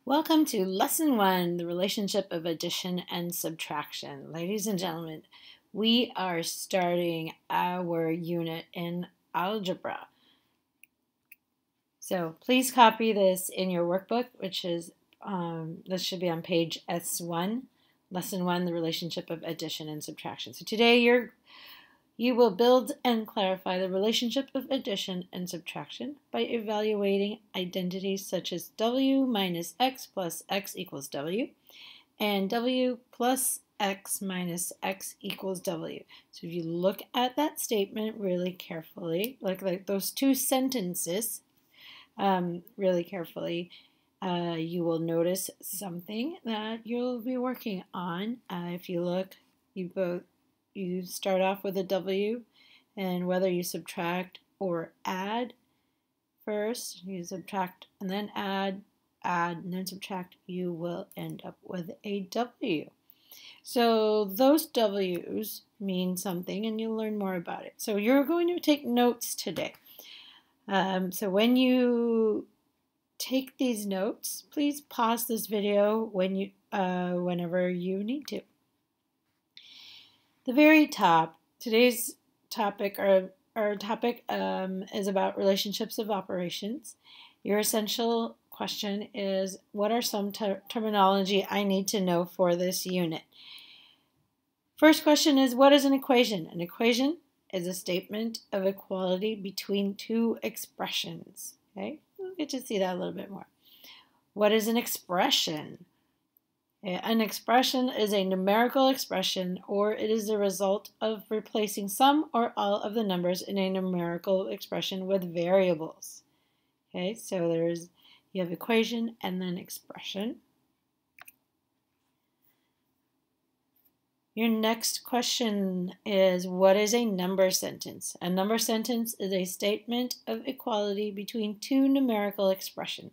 Welcome to Lesson 1, the relationship of addition and subtraction. Ladies and gentlemen, we are starting our unit in algebra. So please copy this in your workbook, which is, this should be on page S1, Lesson 1, the relationship of addition and subtraction. So today you will build and clarify the relationship of addition and subtraction by evaluating identities such as w minus x plus x equals w and w plus x minus x equals w. So if you look at that statement really carefully, like those two sentences really carefully, you will notice something that you'll be working on. If you look, you start off with a W, and whether you subtract or add first, you subtract and then add, and then subtract, you will end up with a W. So those W's mean something, and you'll learn more about it. So you're going to take notes today. So when you take these notes, please pause this video whenever you need to. The very top, today's topic, is about relationships of operations. Your essential question is, what are some terminology I need to know for this unit? First question is, what is an equation? An equation is a statement of equality between two expressions. Okay, we'll get to see that a little bit more. What is an expression? An expression is a numerical expression, or it is the result of replacing some or all of the numbers in a numerical expression with variables. Okay, so you have equation and then expression. Your next question is, what is a number sentence? A number sentence is a statement of equality between two numerical expressions.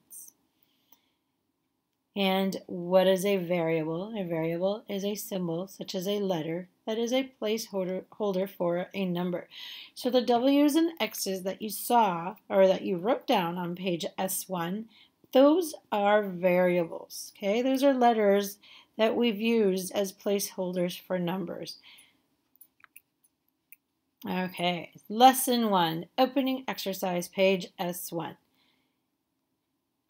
And what is a variable? A variable is a symbol, such as a letter, that is a placeholder for a number. So the W's and X's that you saw, or that you wrote down on page S1, those are variables, okay? Those are letters that we've used as placeholders for numbers. Okay, Lesson 1, opening exercise, page S1.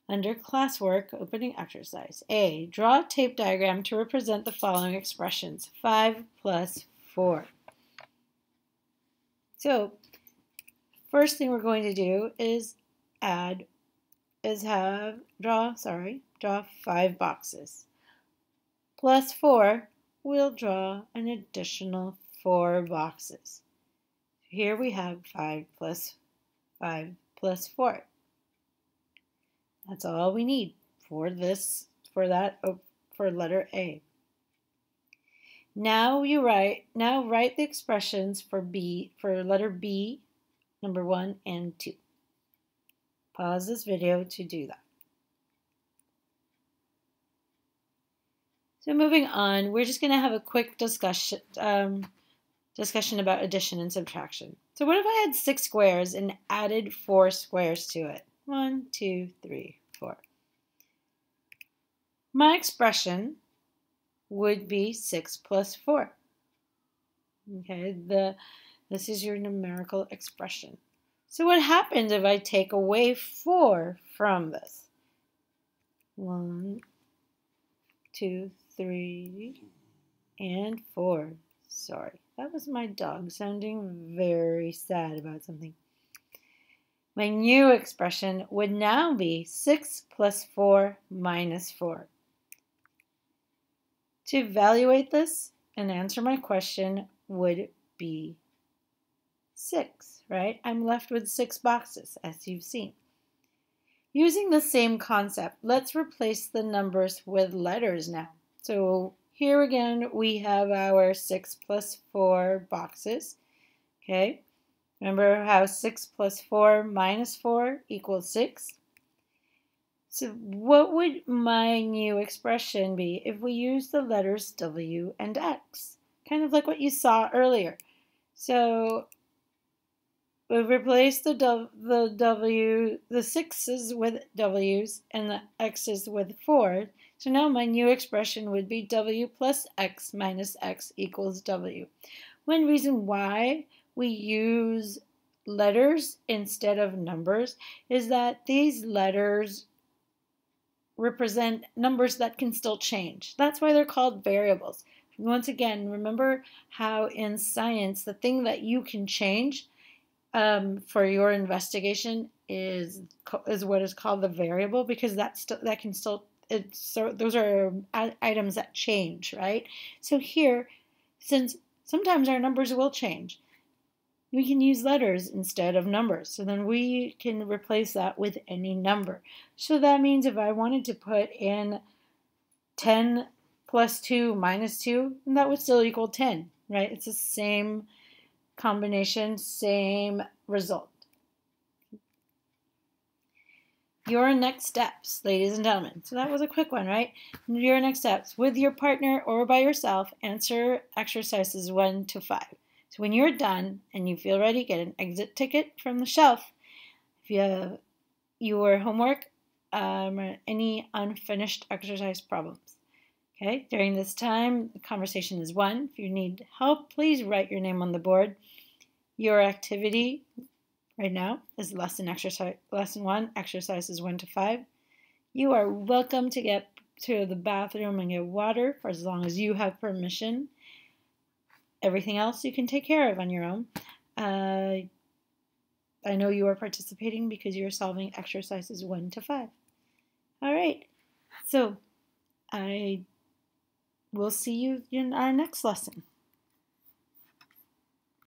Under classwork, opening exercise. A, draw a tape diagram to represent the following expressions. 5 plus 4. So, first thing we're going to do is draw 5 boxes. Plus 4, we'll draw an additional 4 boxes. Here we have 5 plus 4. That's all we need for letter A. Now write the expressions for letter B, number 1 and 2. Pause this video to do that. So moving on, we're just going to have a quick discussion about addition and subtraction. So what if I had 6 squares and added 4 squares to it? 1, 2, 3, 4. My expression would be 6 plus 4. Okay, this is your numerical expression. So what happens if I take away 4 from this? 1, 2, 3, and 4. Sorry, that was my dog sounding very sad about something. My new expression would now be 6 plus 4 minus 4. To evaluate this and answer my question would be 6, right? I'm left with 6 boxes, as you've seen. Using the same concept, let's replace the numbers with letters now. So here again, we have our 6 plus 4 boxes, okay? Remember how 6 plus 4 minus 4 equals 6? So what would my new expression be if we use the letters W and X? Kind of like what you saw earlier. So We've replaced the sixes with w's and the x's with 4. So now my new expression would be w plus x minus x equals w. One reason why we use letters instead of numbers is that these letters represent numbers that can still change. That's why they're called variables. Once again, remember how in science the thing that you can change for your investigation is what is called the variable, because that can still those are items that change, right? So here, since sometimes our numbers will change, we can use letters instead of numbers. So then we can replace that with any number. So that means if I wanted to put in 10 plus 2 minus 2, that would still equal 10, right? It's the same combination, same result. Your next steps, ladies and gentlemen. So that was a quick one, right? Your next steps. With your partner or by yourself, answer exercises 1 to 5. So when you're done and you feel ready, get an exit ticket from the shelf. If you have your homework or any unfinished exercise problems. Okay, during this time, the conversation is 1. If you need help, please write your name on the board. Your activity right now is lesson 1, exercises 1 to 5. You are welcome to get to the bathroom and get water for as long as you have permission. Everything else you can take care of on your own. I know you are participating because you're solving exercises 1 to 5. All right, so I will see you in our next lesson.